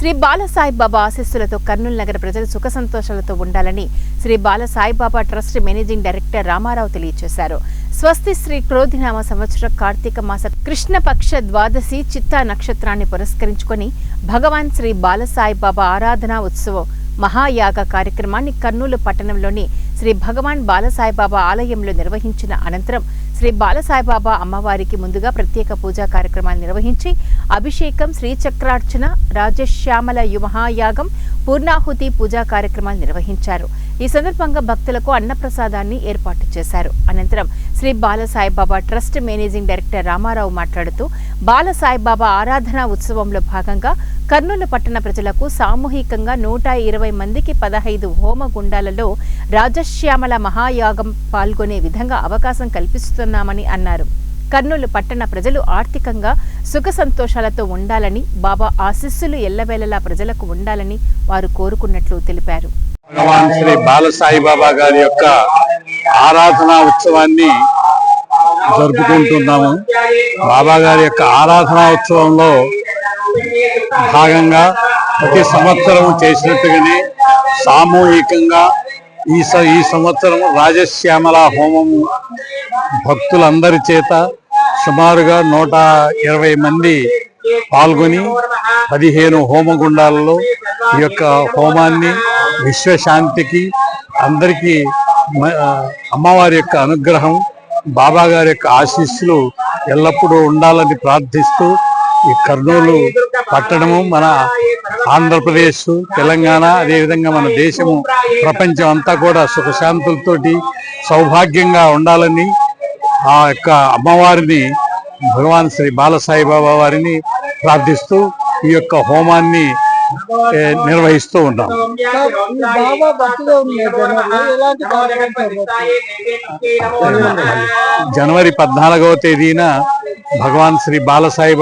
శ్రీ బాలసాయిబాబా ఆశీస్సులతో కర్నూలు నగర ప్రజలు సుఖ సంతోషాలతో ఉండాలని Shri Balasaibaba trust managing director Ramarao తెలియజేశారు. స్వస్తి శ్రీ క్రోధినామ సంవత్సర కార్తీక మాస కృష్ణపక్ష ద్వాదశి చిత్తా నక్షత్రాన్ని పురస్కరించుకొని భగవాన్ శ్రీ బాలసాయిబాబా ఆరాధనా ఉత్సవం మహాయాగ కార్యక్రమాన్ని కర్నూలు పట్టణంలోని శ్రీ భగవాన్ బాలసాయిబాబా ఆలయంలో నిర్వహించిన అనంతరం శ్రీ బాలసాయిబాబా అమ్మవారికి ముందుగా ప్రత్యేక పూజా కార్యక్రమాలు నిర్వహించి అభిషేకం, శ్రీచక్రార్చన, రాజశ్యామల మహాయాగం, పూర్ణాహుతి పూజా కార్యక్రమాలు నిర్వహించారు. ఈ సందర్భంగా భక్తులకు అన్నప్రసాదాన్ని ఏర్పాటు చేశారు. అనంతరం Shri Balasaibaba trust managing director Ramarao మాట్లాడుతూ బాలసాయిబాబా ఆరాధనా ఉత్సవంలో భాగంగా కర్నూలు పట్టణ ప్రజలకు సామూహికంగా 120 మందికి 15 హోమ గుండాలలో రాజశ్యామల మహాయాగం పాల్గొనే విధంగా అవకాశం కల్పిస్తున్నామని అన్నారు. కర్నూలు పట్టణ ప్రజలు ఆర్థికంగా సుఖ సంతోషాలతో ఉండాలని, బాబా ఆశీస్సులు ఎల్లవేళలా ప్రజలకు ఉండాలని వారు కోరుకున్నట్లు తెలిపారు. భగవాన్ శ్రీ బాలసాయిబాబా గారి యొక్క ఆరాధనా ఉత్సవాన్ని జరుపుకుంటున్నాము. బాబా గారి యొక్క ఆరాధనా ఉత్సవంలో భాగంగా ప్రతి సంవత్సరం చేసినట్టుగానే సామూహికంగా ఈ సంవత్సరం రాజశ్యామల హోమము భక్తులందరి చేత సుమారుగా 120 మంది పాల్గొని 15 హోమగుండాలలో ఈ యొక్క హోమాన్ని విశ్వశాంతికి అందరికీ అమ్మవారి యొక్క అనుగ్రహం, బాబా గారి యొక్క ఆశీస్సులు ఎల్లప్పుడూ ఉండాలని ప్రార్థిస్తూ ఈ కర్నూలు పట్టణము, మన ఆంధ్రప్రదేశ్, తెలంగాణ, అదేవిధంగా మన దేశము, ప్రపంచం అంతా కూడా సుఖశాంతులతోటి సౌభాగ్యంగా ఉండాలని ఆ యొక్క అమ్మవారిని, భగవాన్ శ్రీ బాలసాయిబాబా వారిని ప్రార్థిస్తూ ఈ యొక్క హోమాన్ని నిర్వహిస్తూ ఉంటాం. జనవరి 14వ తేదీన భగవాన్ శ్రీ బాలసాయిబాబా